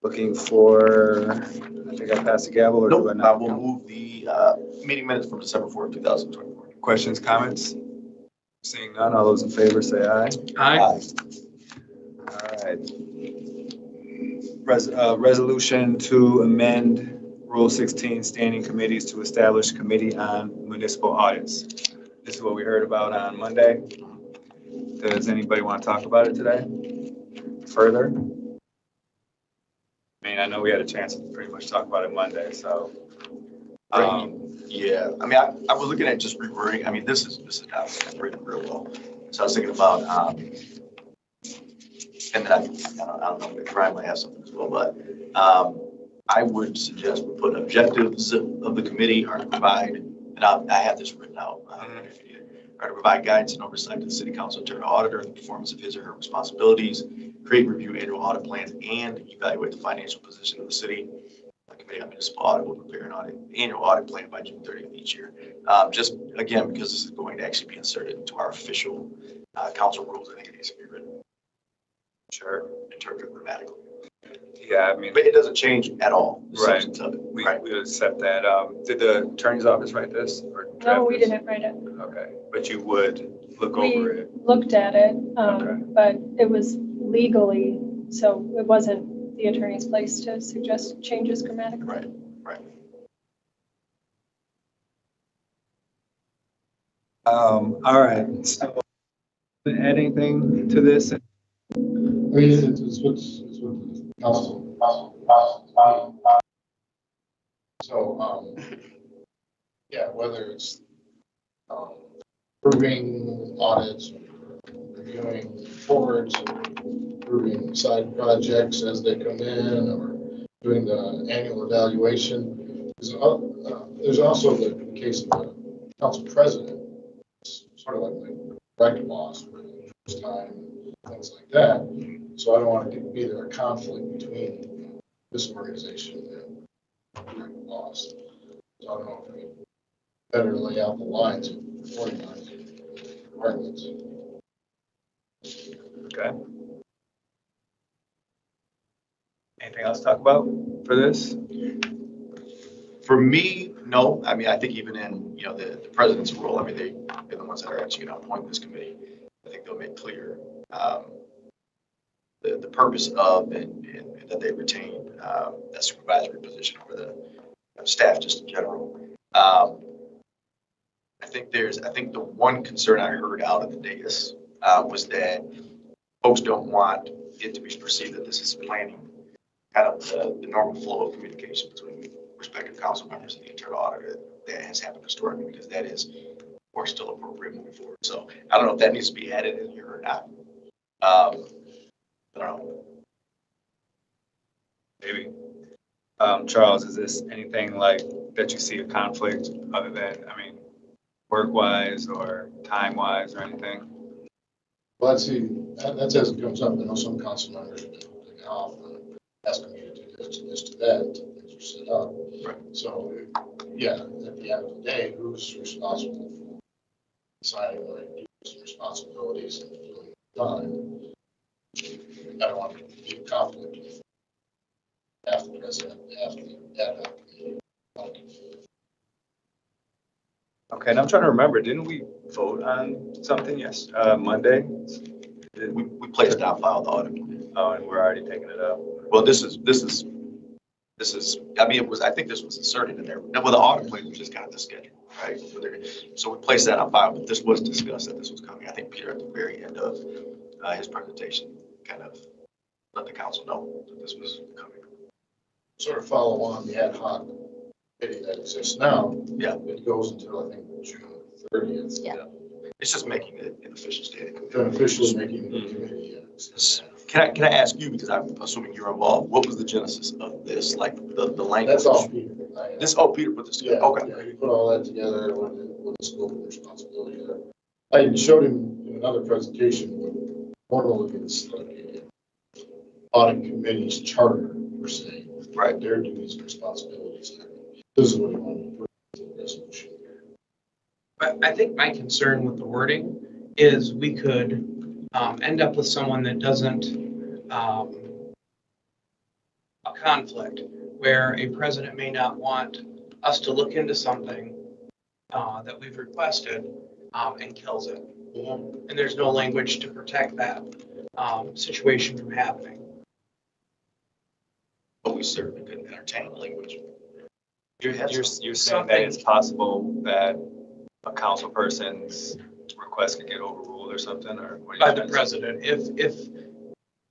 Looking for, I think I passed the gavel or do I Nope, not? we'll move the meeting minutes from December 4th, 2024. Questions, comments? Seeing none, all those in favor say aye. Aye. All right. Resolution to amend Rule 16, standing committees to establish committee on municipal audits. This is what we heard about on Monday. Does anybody want to talk about it today? Further? I mean, I know we had a chance to pretty much talk about it Monday, so. Yeah, I mean, I was looking at just rewording. I mean, this is not written real well. So I was thinking about, and then I don't know if Brian might have something as well, but I would suggest we put objectives of the committee are to provide, and I have this written out, are to provide guidance and oversight to the city council internal auditor in the performance of his or her responsibilities, create and review annual audit plans, and evaluate the financial position of the city. The Committee on Municipal Audit will prepare an annual audit plan by June 30th each year. Just again, because this is going to actually be inserted into our official council rules, I think it needs to be written. Sure. Interpreted grammatically. Yeah, I mean. But it doesn't change at all. The Right. substance of it. We Right. would accept that. Did the attorney's office write this or draft No, we this? didn't write it. Okay, but you would look We over it. looked at it, Okay. but it was legally, so it wasn't the attorney's place to suggest changes grammatically. Right. Right. All right, so add anything to this? I mean, it's what the council. So, yeah, whether it's approving audits, reviewing reports, approving side projects as they come in, or doing the annual evaluation. There's also the case of the council president, it's sort of like the direct boss for the first time, things like that. So I don't want to be there a conflict between this organization and the direct boss. So I don't know if we better lay out the lines of reporting on departments. Okay. Anything else to talk about for this? For me, no. I mean, I think even in, the president's role, I mean, they're the ones that are actually going to appoint this committee. I think they'll make clear the purpose of and that they retain that supervisory position for the staff just in general. I think the one concern I heard out of the dais was that folks don't want it to be perceived that this is planning kind of the normal flow of communication between respective council members and the internal auditor that has happened historically, because that is, of course, still appropriate moving forward. So I don't know if that needs to be added in here or not. I don't know. Maybe. Charles, is this anything like that you see a conflict other than, I mean, work-wise or time-wise or anything? Well, let's see, that's as it comes up. I know some council members have been holding off on asking me to do this, to this, to that, until things are set up. Right. So, yeah, at the end of the day, who's responsible for deciding what duties and responsibilities and doing the time? I don't want to be a conflict with half the president, half the ad hoc committee. Okay, and I'm trying to remember, didn't we vote on something Monday? We placed on file the audit. Oh, and we're already taking it up. Well, this is, I mean, I think this was inserted in there. Well, the audit plan was just kind of the schedule, right? So we placed that on file, but this was discussed that this was coming. I think Peter at the very end of his presentation kind of let the council know that this was coming. Sort of follow on the ad hoc committee that exists now. Yeah. It goes until, I think, June 30th. Yeah. It's just making it an official standing committee. Officially making the committee. Can I ask you, because I'm assuming you're involved, what was the genesis of this, like the language? That's all Peter. Peter put this together. Yeah, Okay. yeah, he put all that together, what the scope of responsibilities are. I showed him in another presentation what normally is like a audit committee's charter, per se. Right. Their duties and responsibilities. This is what he wanted to put into the resolution. But I think my concern with the wording is we could end up with someone that doesn't conflict where a president may not want us to look into something that we've requested and kills it. And there's no language to protect that situation from happening. But we certainly couldn't entertain language. You're saying that it's possible that a council person's request could get overruled or something, or? what are you By the trying to say? president. If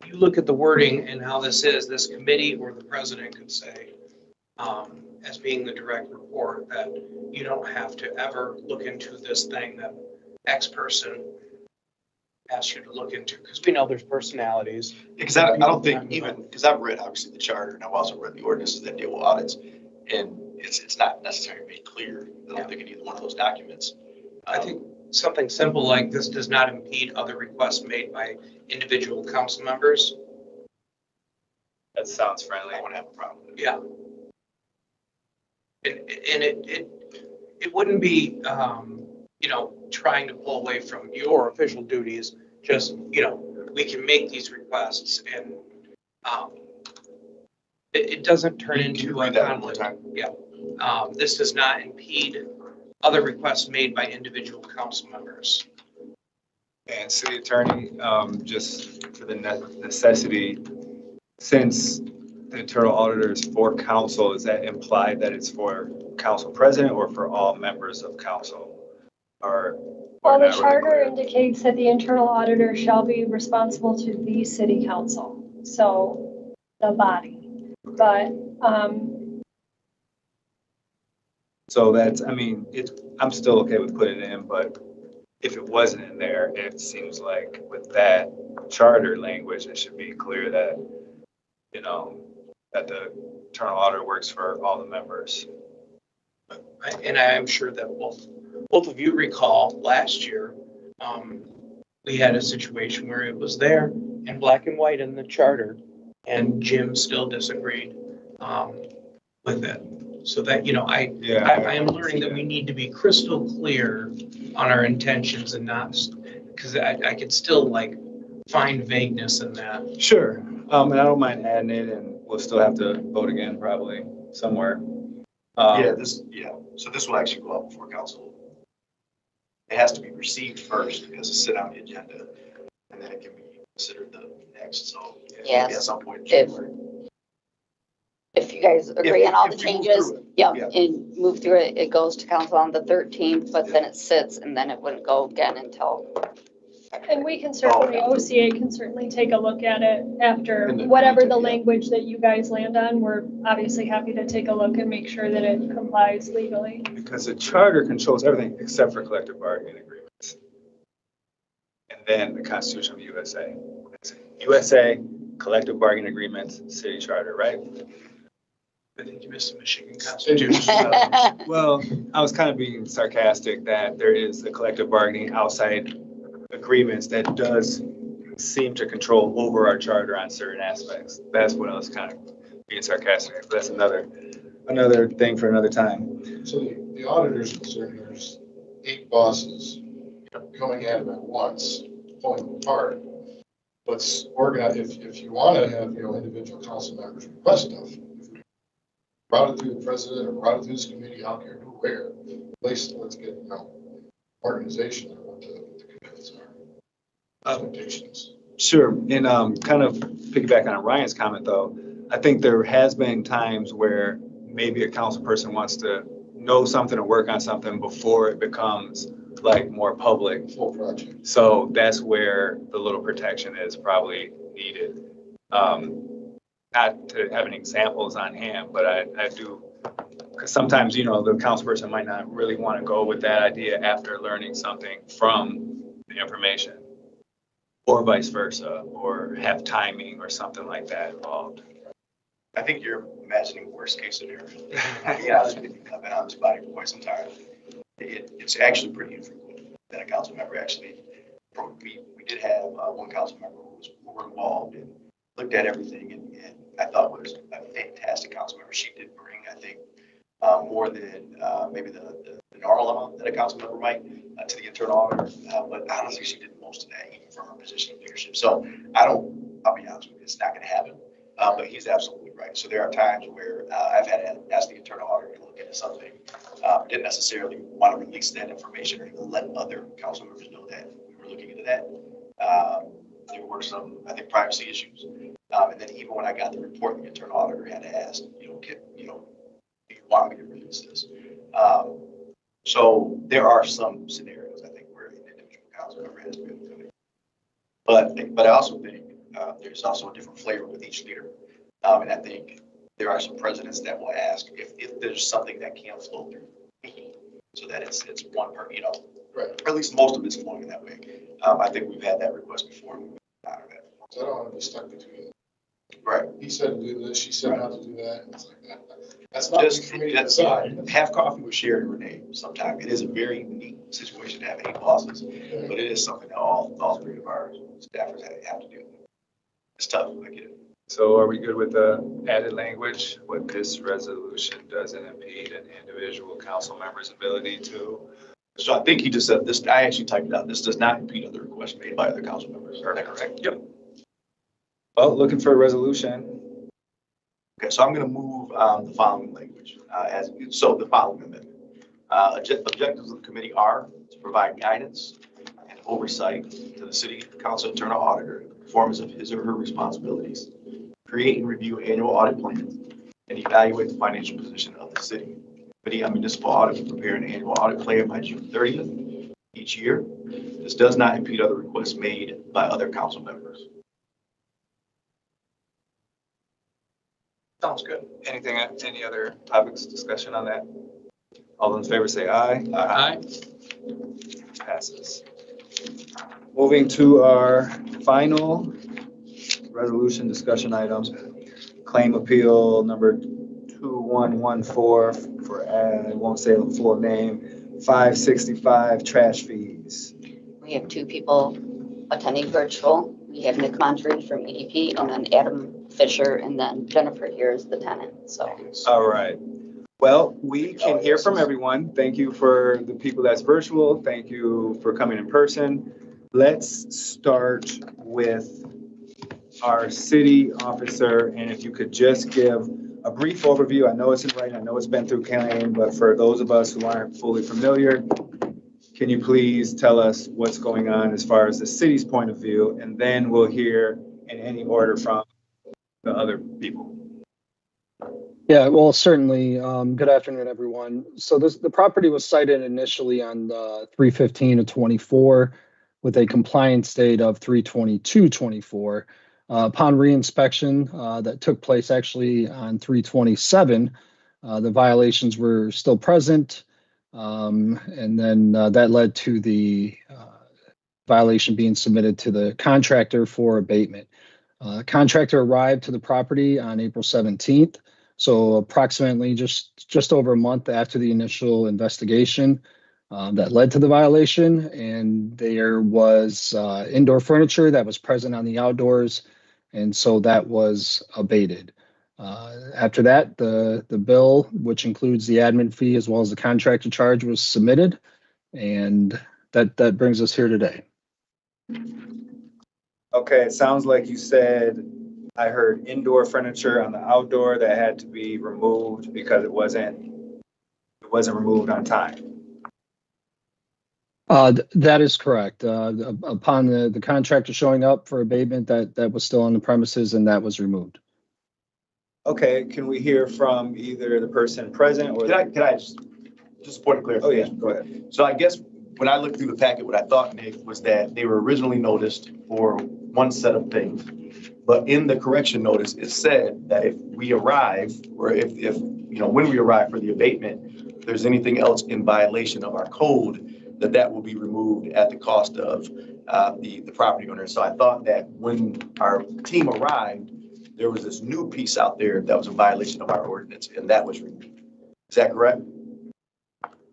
you look at the wording and how this is, this committee or the president could say, as being the direct report, that you don't have to ever look into this thing that X person asked you to look into, because we know there's personalities. Because I don't think even, because I've read obviously the charter and I've also read the ordinances that deal with audits. And it's not necessarily made clear. I don't think in either one of those documents. I think something simple like this does not impede other requests made by individual council members. That sounds friendly. I wouldn't have a problem with it. Yeah. And it wouldn't be, trying to pull away from your official duties. Just, we can make these requests and it doesn't turn Can you into read a that one more conflict. time? Yeah. This does not impede other requests made by individual council members. And city attorney, just for the necessity, since the internal auditor is for council, is that implied that it's for council president or for all members of council? Or Well, the not really charter clear? indicates that the internal auditor shall be responsible to the city council, so the body. But, So that's, I'm still okay with putting it in, but if it wasn't in there, it seems like with that charter language, it should be clear that, that the internal auditor works for all the members. And I'm sure that both of you recall last year, we had a situation where it was there in black and white in the charter, and Jim still disagreed with it. So that, I am learning that we need to be crystal clear on our intentions and not, because I could still find vagueness in that. Sure, and I don't mind adding it, and we'll still have to vote again probably somewhere. So this will actually go up before council. It has to be received first because it's sit on the agenda and then it can be considered the next, so. Yes. At some point in If- January. If you guys agree on all the If we move changes, through it. yeah, Yeah. and move through it, it goes to council on the 13th, but then it sits and then it wouldn't go again until. and we can certainly, Oh, OCA can certainly take a look at it after In the whatever the content, yeah. language that you guys land on. We're obviously happy to take a look and make sure that it complies legally. Because the charter controls everything except for collective bargaining agreements. And then the Constitution of the USA. USA, collective bargaining agreements, city charter, right? I think you missed the Michigan Constitution. Well, I was kind of being sarcastic that there is a collective bargaining outside agreements that does seem to control over our charter on certain aspects. That's what I was kind of being sarcastic. But that's another thing for another time. So the auditor's concerned, there's 8 bosses coming at it at once, pulling them apart. Let's organize, if you want to have, individual council members request stuff, route it through the president or route it through this committee, I don't care who, where. At least let's get, organization of what the commitments are, expectations. Sure, and kind of piggyback on Ryan's comment though, I think there has been times where maybe a council person wants to know something or work on something before it becomes more public. Full project. So that's where the little protection is probably needed. Not to have any examples on hand, but I do, because sometimes, the council person might not really want to go with that idea after learning something from the information, or vice versa, or have timing or something like that involved. I think you're imagining worst case scenario. I'll be honest with you, I've been on this body for quite some time. It's actually pretty infrequent that a council member actually, we did have one council member who was more involved and looked at everything and I thought was a fantastic council member. She did bring, I think, more than maybe the normal amount that a council member might to the internal auditor. But honestly, she did most of that even from her position of leadership. So I'll be honest with you, it's not going to happen. But he's absolutely right? So there are times where I've had to ask the internal auditor to look into something. Didn't necessarily want to release that information or even let other council members know that we were looking into that. There were some, I think, privacy issues. And then even when I got the report, the internal auditor had to ask, do you want me to release this? So there are some scenarios, I think, where an individual council member has been doing it. But I also think there's also a different flavor with each leader. And I think there are some presidents that will ask if there's something that can't flow through me, so that it's one per, Right. or at least most of it's flowing that way. I think we've had that request before. And we've been out of that. So I don't want to be stuck between, Right. he said to do this, she said not to do that. And it's like, that's not Just for me to decide. have coffee with Sherry and Renee sometime. It is a very unique situation to have 8 bosses, but it is something that all 3 of our staffers have to do. It's tough, I get it. So are we good with the added language? What this resolution doesn't impede an individual council member's ability to? So I think he just said this, I actually typed it out. This does not impede other requests made by other council members. Is that correct? Yep. Well, looking for a resolution. Okay, so I'm going to move the following language the following amendment. Objectives of the committee are to provide guidance and oversight to the city council internal auditor in the performance of his or her responsibilities, create and review annual audit plans, and evaluate the financial position of the city. Committee on Municipal Audit will prepare an annual audit plan by June 30th each year. This does not impede other requests made by other council members. Sounds good. Any other topics, discussion on that? All those in favor say aye. Aye. Passes. Moving to our final resolution discussion item, claim appeal number 2114 for, I won't say the full name, 565 trash fees. We have 2 people attending virtual. We have Nick Mondry from EDP and then Adam Fisher, and then Jennifer here is the tenant, so. All right. Well, we can hear from everyone. Thank you for the people that's virtual. Thank you for coming in person. Let's start with our city officer, and if you could just give a brief overview. I know it's in writing, I know it's been through Kane, but for those of us who aren't fully familiar, can you please tell us what's going on as far as the city's point of view? And then we'll hear in any order from the other people. Yeah, well, certainly. Good afternoon, everyone. So the property was cited initially on 3/15/24 with a compliance date of 3/22/24. Upon reinspection that took place actually on 3/27, the violations were still present. And then that led to the violation being submitted to the contractor for abatement. Contractor arrived to the property on April 17th. So approximately just over a month after the initial investigation that led to the violation. And there was indoor furniture that was present on the outdoors. And so that was abated. After that, the bill, which includes the admin fee as well as the contractor charge, was submitted. And that brings us here today. Okay, it sounds like you said, I heard indoor furniture on the outdoor that had to be removed because it wasn't removed on time. That is correct. Upon the contractor showing up for abatement, that was still on the premises and that was removed. Okay, can we hear from either the person present or? Can I just point of clarification? Oh, yeah, go ahead. So I guess when I looked through the packet, what I thought, Nick, was that they were originally noticed for one set of things. But in the correction notice, it said that if we arrive, or if when we arrive for the abatement, if there's anything else in violation of our code, that will be removed at the cost of the property owner. So I thought that when our team arrived, there was this new piece out there that was a violation of our ordinance, and that was removed. Is that correct?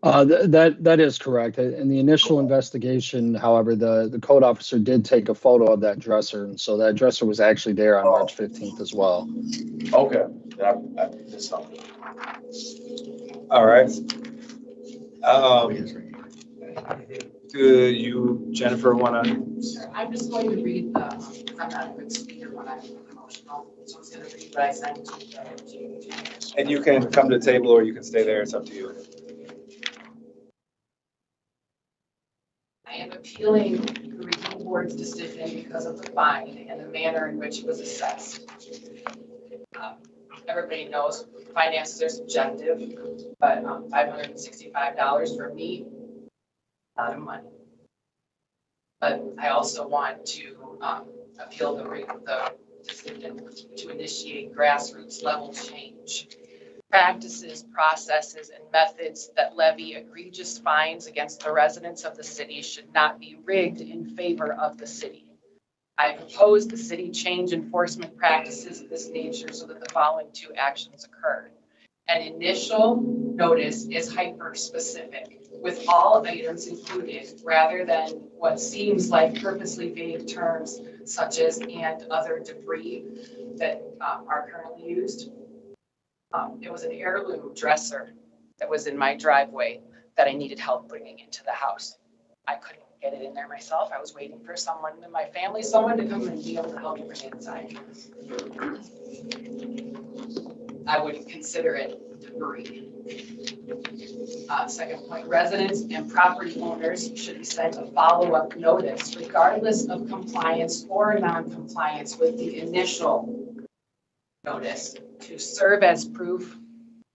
That is correct. In the initial investigation, however, the code officer did take a photo of that dresser, and so that dresser was actually there on March 15th as well. Okay. I missed something. All right. Do you, Jennifer, want to? Sure, I'm just going to read I'm not a good speaker when I'm emotional. So it's gonna read what I sent to. And you can come to the table or you can stay there. It's up to you. I am appealing the review board's decision because of the fine and the manner in which it was assessed. Everybody knows finances are subjective, but $565 for me, a lot of money. But I also want to appeal the decision to initiate grassroots level change. Practices, processes, and methods that levy egregious fines against the residents of the city should not be rigged in favor of the city. I propose the city change enforcement practices of this nature so that the following two actions occur. An initial notice is hyper-specific with all items included rather than what seems like purposely vague terms such as and other debris that are currently used. It was an heirloom dresser that was in my driveway that I needed help bringing into the house. I couldn't get it in there myself. I was waiting for someone in my family, someone to come and be able to help me bring it inside. I would consider it debris. Second point, residents and property owners should be sent a follow-up notice regardless of compliance or non-compliance with the initial notice to serve as proof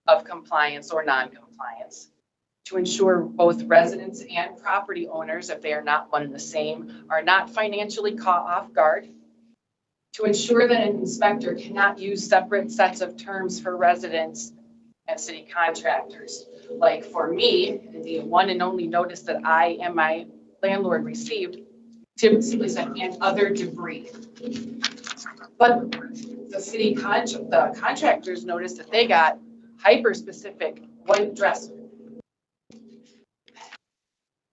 of compliance or non-compliance, to ensure both residents and property owners, if they are not one and the same, are not financially caught off guard, to ensure that an inspector cannot use separate sets of terms for residents and city contractors. Like for me, the one and only notice that I and my landlord received simply said, and other debris. But the contractors noticed that they got hyper-specific white dresser.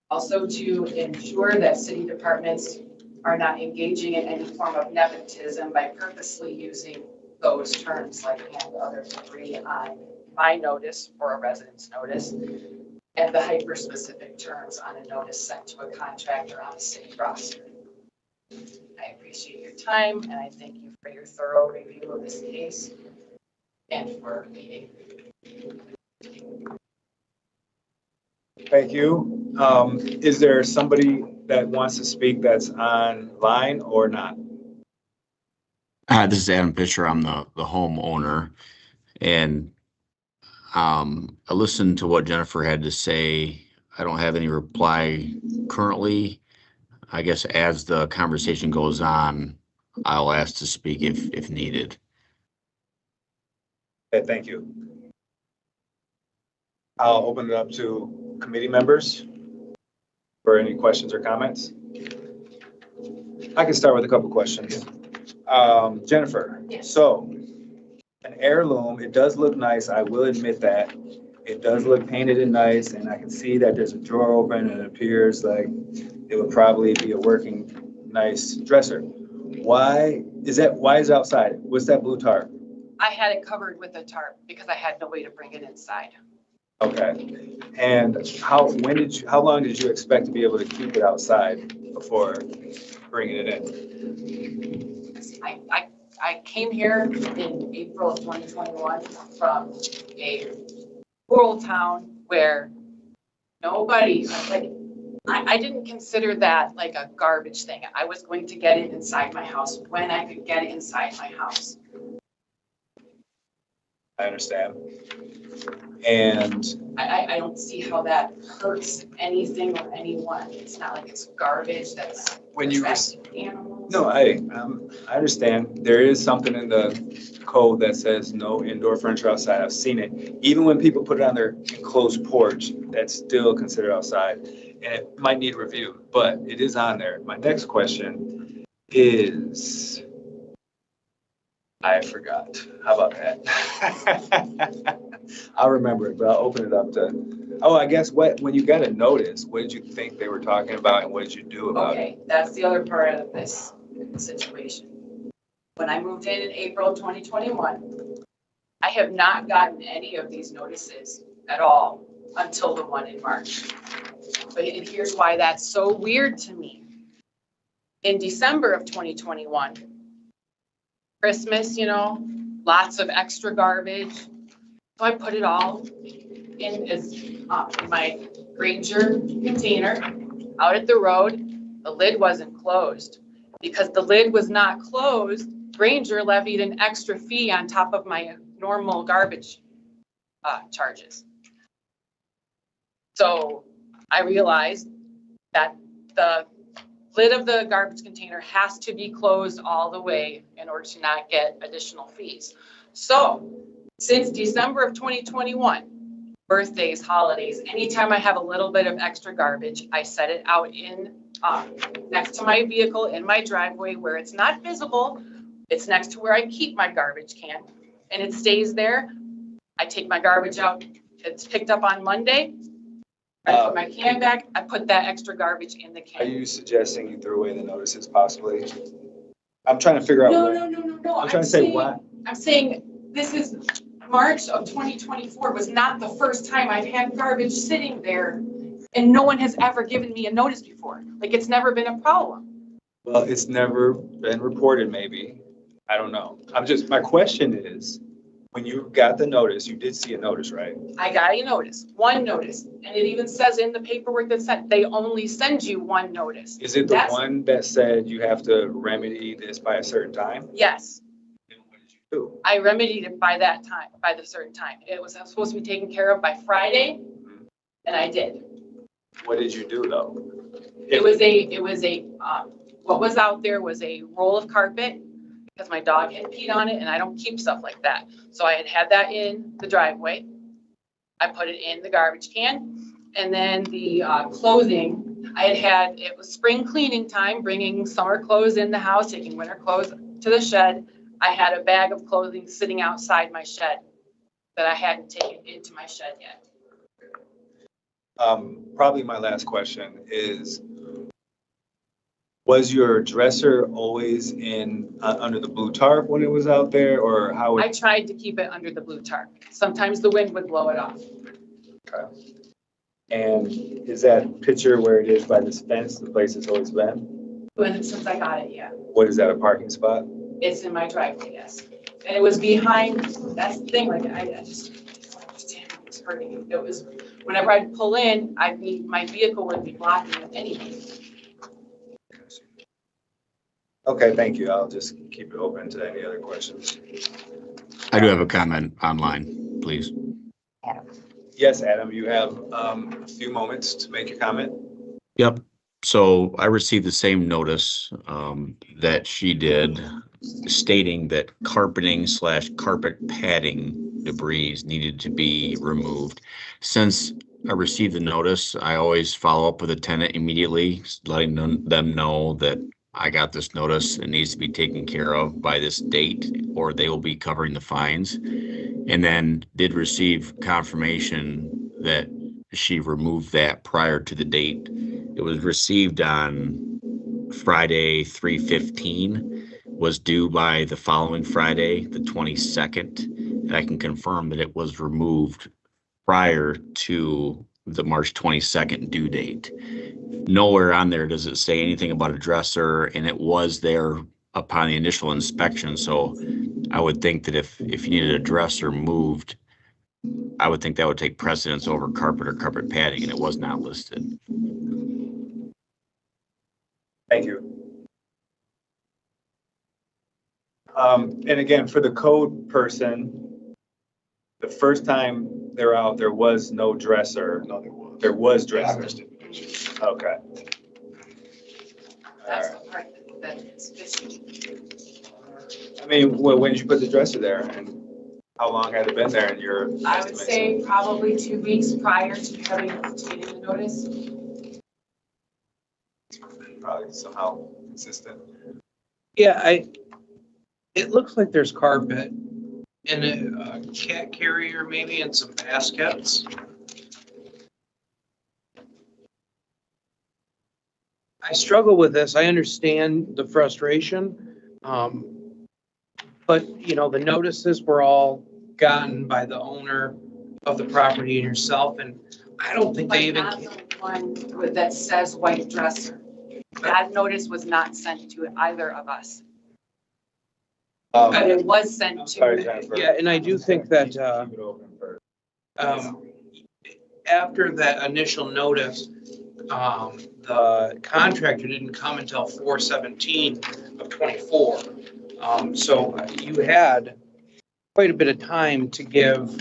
Also to ensure that city departments are not engaging in any form of nepotism by purposely using those terms like and other debris on my notice or a resident's notice, and the hyper-specific terms on a notice sent to a contractor on a city roster. I appreciate your time and I thank you for your thorough review of this case and for meeting. Thank you. Is there somebody that wants to speak that's online or not? This is Adam Fisher. I'm the homeowner, and I listened to what Jennifer had to say. I don't have any reply currently. I guess as the conversation goes on, I'll ask to speak if needed. Okay, thank you. I'll open it up to committee members for any questions or comments. I can start with a couple questions. Jennifer, Yes. So an heirloom, it does look nice. I will admit that. It does look painted and nice, and I can see that there's a drawer open and it appears like it would probably be a working, nice dresser. Why is it outside? What's that blue tarp? I had it covered with a tarp because I had no way to bring it inside. Okay. And how long did you expect to be able to keep it outside before bringing it in? I came here in April of 2021 from a rural town where nobody, like, I didn't consider that like a garbage thing. I was going to get it inside my house when I could get it inside my house. I understand. And I don't see how that hurts anything or anyone. It's not like it's garbage that's when you attracting animals. no, I understand. There is something in the code that says no indoor furniture outside. I've seen it. Even when people put it on their enclosed porch, that's still considered outside. And it might need review, but it is on there. My next question is, I forgot. How about that? I'll remember it, but I'll open it up to, I guess when you got a notice, what did you think they were talking about and what did you do about it? Okay, that's the other part of this situation. When I moved in April 2021, I have not gotten any of these notices at all until the one in March. And here's why that's so weird to me. In December of 2021, Christmas, you know, lots of extra garbage. So I put it all in as, in my Granger container out at the road. The lid wasn't closed. Because the lid was not closed, Granger levied an extra fee on top of my normal garbage charges. So I realized that the lid of the garbage container has to be closed all the way in order to not get additional fees. So since December of 2021, birthdays, holidays, anytime I have a little bit of extra garbage, I set it out in next to my vehicle in my driveway where it's not visible. It's next to where I keep my garbage can, and it stays there. I take my garbage out. It's picked up on Monday. I put my can back. I put that extra garbage in the can. Are you suggesting you threw away the notices possibly? I'm trying to figure out. No, what- no, no, no, no. I'm trying to say saying- what? I'm saying this is March of 2024 was not the first time I've had garbage sitting there and no one has ever given me a notice before. Like, it's never been a problem. Well, it's never been reported, maybe. I don't know. My question is, when you got the notice, you did see a notice, right? I got a notice, one notice, and it even says in the paperwork that said they only send you one notice. Is it the That's- one that said you have to remedy this by a certain time? Yes, And what did you do? I remedied it by that time, by the certain time. It was supposed to be taken care of by Friday, and I did. What did you do though? It was what was out there was a roll of carpet because my dog had peed on it and I don't keep stuff like that. So I had that in the driveway. I put it in the garbage can. And then the clothing, it was spring cleaning time, bringing summer clothes in the house, taking winter clothes to the shed. I had a bag of clothing sitting outside my shed that I hadn't taken into my shed yet. Probably my last question is, was your dresser always under the blue tarp when it was out there, or how? I tried to keep it under the blue tarp. Sometimes the wind would blow it off. And is that picture where it is by this fence, the place it's always been? Since I got it, yeah. What is that, a parking spot? It's in my driveway, yes. And it was behind, that's the thing, like, I just don't understand what's hurting me. It was, whenever I'd pull in, my vehicle would be blocking it anyway. Okay, thank you. I'll just keep it open to any other questions. I do have a comment online, please. Yes, Adam, you have a few moments to make your comment. Yep. So I received the same notice that she did, stating that carpeting/carpet padding debris needed to be removed. Since I received the notice, I always follow up with the tenant immediately, letting them know that I got this notice. It needs to be taken care of by this date, or they will be covering the fines. And then did receive confirmation that she removed that prior to the date. It was received on Friday, 3/15, was due by the following Friday, the 22nd. And I can confirm that it was removed prior to the March 22nd due date. Nowhere on there does it say anything about a dresser, and it was there upon the initial inspection. So I would think that if you needed a dresser moved, I would think that would take precedence over carpet or carpet padding, and it was not listed. Thank you. And again, for the code person, the first time they're out, there was no dresser. No, there was. There was Yeah, I dresser. missed it. Okay. That's the part that is fishy. I mean, when did you put the dresser there, and how long had it been there in your I would estimation? say probably 2 weeks prior to getting the notice. Probably somehow consistent. Yeah, it looks like there's carpet and a cat carrier maybe and some baskets. I struggle with this. I understand the frustration. But you know, the notices were all gotten by the owner of the property and yourself, and I don't think But they even. not the one that says white dresser. That notice was not sent to either of us. But it was sent Sorry, to, Jennifer. Yeah, and I do think that, Keep it open first. after that initial notice, the contractor didn't come until 4/17/24. So you had quite a bit of time to give.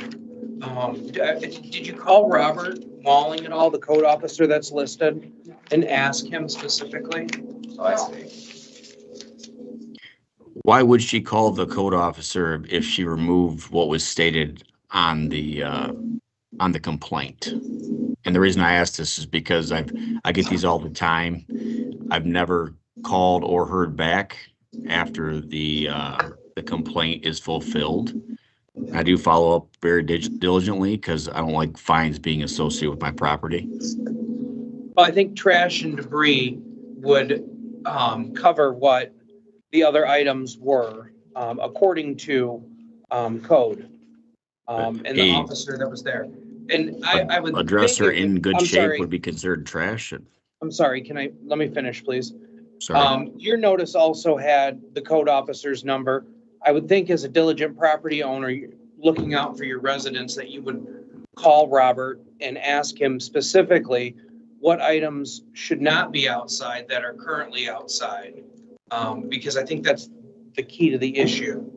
Did you call Robert Walling at all, the code officer that's listed, and ask him specifically? Oh, I see. Why would she call the code officer if she removed what was stated on the complaint? And the reason I ask this is because I get these all the time. I've never called or heard back after the complaint is fulfilled. I do follow up very diligently because I don't like fines being associated with my property. Well, I think trash and debris would cover what the other items were, according to code. And the officer that was there. And I would. A dresser think in good I'm shape sorry. would be considered trash. I'm sorry, let me finish, please? Sorry. Your notice also had the code officer's number. I would think as a diligent property owner, looking out for your residents, that you would call Robert and ask him specifically what items should not be outside that are currently outside. Because I think that's the key to the issue.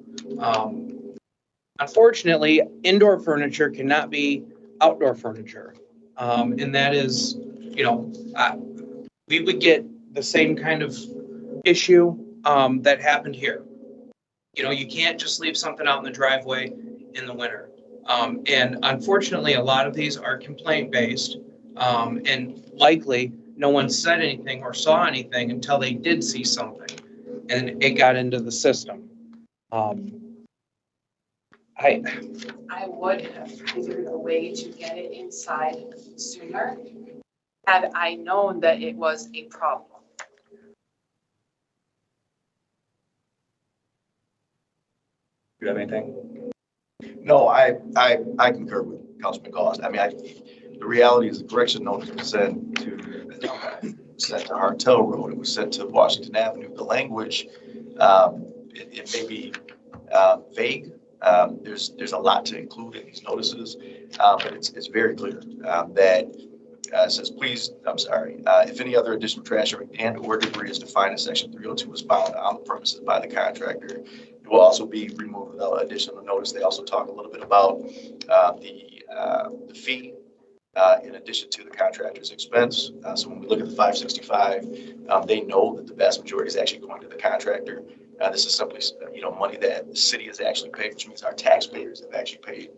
Unfortunately, indoor furniture cannot be outdoor furniture. And that is, we would get the same kind of issue that happened here. You can't just leave something out in the driveway in the winter. And unfortunately, a lot of these are complaint-based. And likely, no one said anything or saw anything until they did see something. And it got into the system. I would have figured a way to get it inside sooner had I known that it was a problem. You have anything? No, I concur with Councilman Goss. I mean, the reality is the correction notice was sent to Hartel Road. It was sent to Washington Avenue. The language, it may be vague. There's a lot to include in these notices, but it's very clear that says, please, if any other additional trash or debris is defined in section 302 is found on the premises by the contractor, it will also be removed without additional notice. They also talk a little bit about the fee in addition to the contractor's expense. So when we look at the 565, they know that the vast majority is actually going to the contractor. This is simply, money that the city has actually paid, which means our taxpayers have actually paid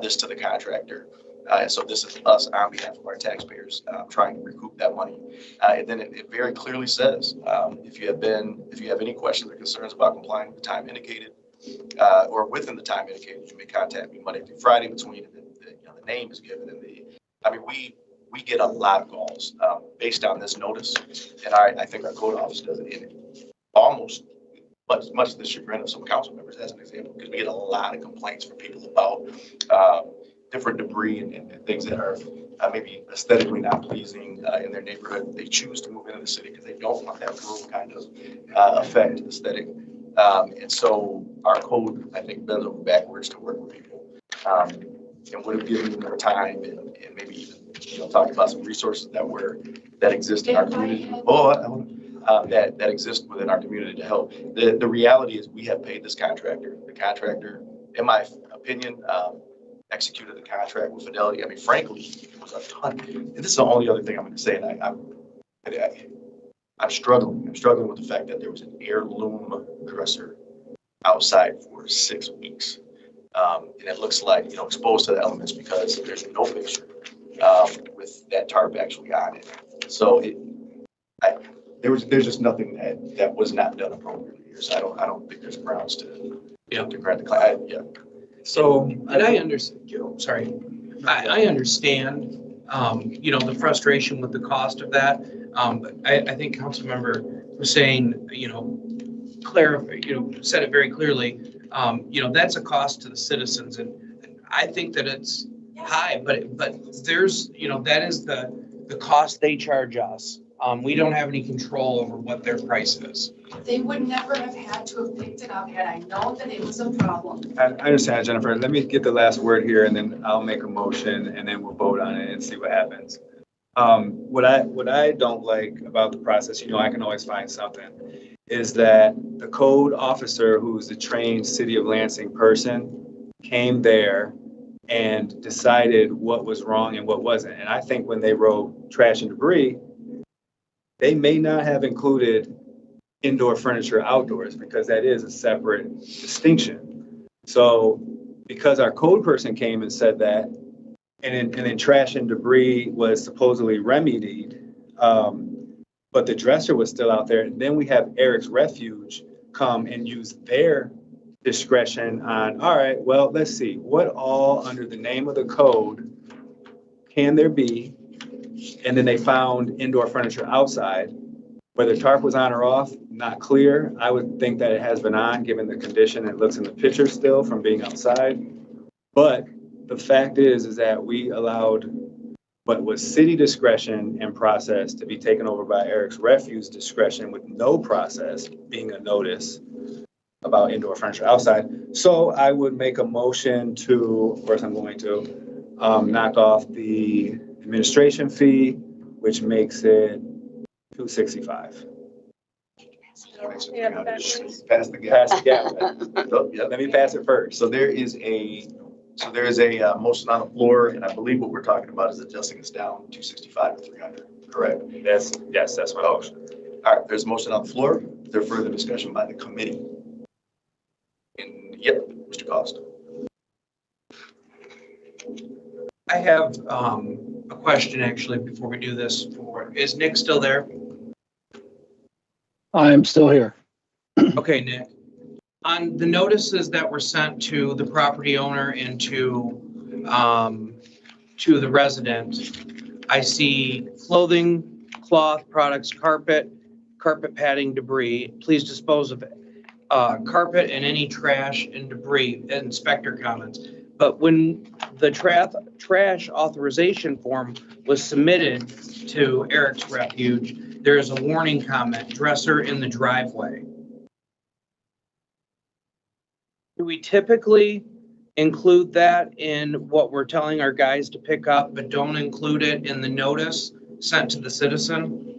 this to the contractor. And so this is us on behalf of our taxpayers trying to recoup that money. And then it very clearly says, if you have any questions or concerns about complying with the time indicated, or within the time indicated, you may contact me Monday through Friday between, and the name is given in the. We get a lot of calls based on this notice, and I think our code office does it in almost much to the chagrin of some council members, as an example, because we get a lot of complaints from people about different debris and things that are maybe aesthetically not pleasing in their neighborhood. They choose to move into the city because they don't want that rural kind of effect aesthetic. And so our code, I think, bends over backwards to work with people. And would have given them more time and maybe even talk about some resources that exist in our community. That exist within our community to help. The reality is we have paid this contractor. The contractor, in my opinion, executed the contract with fidelity. I mean, frankly, it was a ton. And this is the only other thing I'm going to say. And I'm struggling. I'm struggling with the fact that there was an heirloom dresser outside for 6 weeks. And it looks like, exposed to the elements because there's no picture with that tarp actually on it. So there's just nothing that was not done appropriately here. So I don't think there's grounds to grant the claim. So, and I understand, sorry, I understand, the frustration with the cost of that. But I think Councilmember Hussein, said it very clearly. That's a cost to the citizens, and I think that it's high, but there's, that is the cost they charge us. We don't have any control over what their price is. They would never have had to have picked it up had I known that it was a problem. I understand, Jennifer. Let me get the last word here and then I'll make a motion and then we'll vote on it and see what happens. What I don't like about the process, I can always find something, is that the code officer, who's the trained City of Lansing person, came there and decided what was wrong and what wasn't. And I think when they wrote trash and debris, they may not have included indoor furniture outdoors because that is a separate distinction. So because our code person came and said that, and then trash and debris was supposedly remedied, but the dresser was still out there. And then we have Eric's Refuge come and use their discretion on, all right, well, let's see, what all under the name of the code can there be? And then they found indoor furniture outside. Whether tarp was on or off, not clear. I would think that it has been on, given the condition it looks in the picture still from being outside. But the fact is that we allowed what was city discretion and process to be taken over by Eric's Refuge discretion with no process, being a notice about indoor furniture outside. So I would make a motion to, of course I'm going to, knock off the administration fee, which makes it $265. Pass the gap. Pass the gap. Oh, yeah. Let me pass it first. So there is a motion on the floor, and I believe what we're talking about is adjusting this down 265 to 300, correct? That's my motion. All right, there's a motion on the floor. Is there further discussion by the committee? And yep, Mr. Cost. I have a question actually before we do this. Is Nick still there? I am still here. Okay, Nick. On the notices that were sent to the property owner and to the resident, I see clothing, cloth products, carpet padding, debris. Please dispose of carpet and any trash and debris, inspector comments. But when the trash authorization form was submitted to Eric's Refuge, there is a warning comment, dresser in the driveway. Do we typically include that in what we're telling our guys to pick up, but don't include it in the notice sent to the citizen?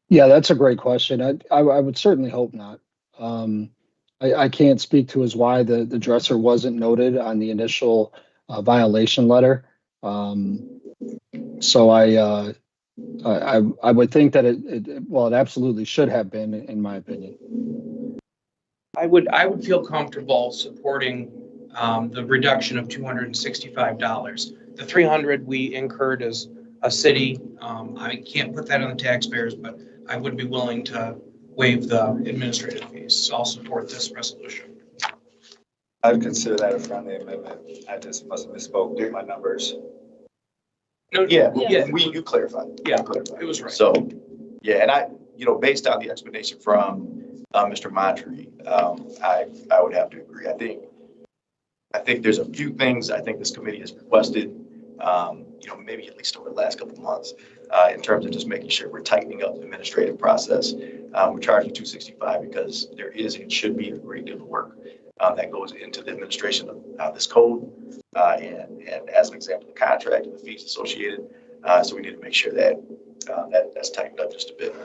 Yeah, that's a great question. I would certainly hope not. I can't speak to as why the dresser wasn't noted on the initial violation letter. So I would think that it absolutely should have been, in my opinion. I would feel comfortable supporting the reduction of $265. The $300 we incurred as a city, I can't put that on the taxpayers, but I would be willing to waive the administrative fees. So I'll support this resolution. I'd consider that a friendly amendment. I just must have misspoke with my numbers. No, Yeah, yeah, you clarified. Yeah, You clarified. it was right. So, yeah, and based on the explanation from Mr. Montry, I would have to agree. I think there's a few things I think this committee has requested, maybe at least over the last couple of months, in terms of just making sure we're tightening up the administrative process. We're charging $265 because there is and should be a great deal of work that goes into the administration of this code, and as an example, the contract and the fees associated. So we need to make sure that that's tightened up just a bit.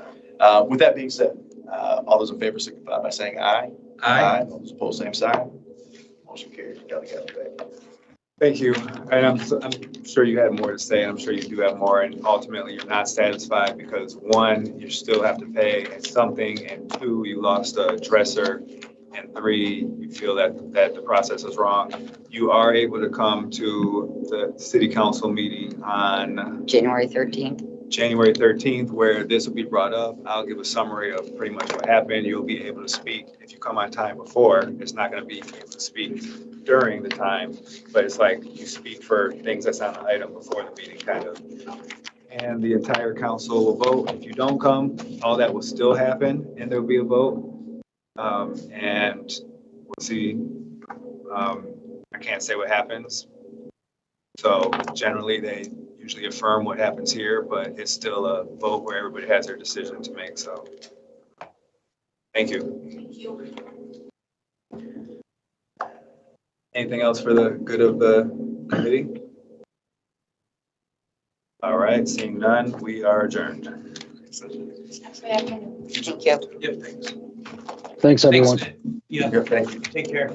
With that being said, all those in favor signify by saying aye. Aye. All those opposed, same sign. Motion carries. You gotta get it back. Thank you. And I'm sure you had more to say, and I'm sure you do have more. And ultimately, you're not satisfied because one, you still have to pay something, and two, you lost a dresser, and three, you feel that the process is wrong. You are able to come to the city council meeting on January 13th. January 13th, where this will be brought up. I'll give a summary of pretty much what happened. You'll be able to speak. If you come on time before, it's not going to be able to speak during the time, but it's like you speak for things that's on the item before the meeting, kind of. And the entire council will vote. If you don't come, all that will still happen, and there'll be a vote. And we'll see. I can't say what happens. So generally, usually affirm what happens here, but it's still a vote where everybody has their decision to make, so. Thank you. Thank you. Anything else for the good of the committee? All right, seeing none, we are adjourned. Thank you. Yep, thanks. Thanks, everyone. Thanks. Yeah, Thank you. take care.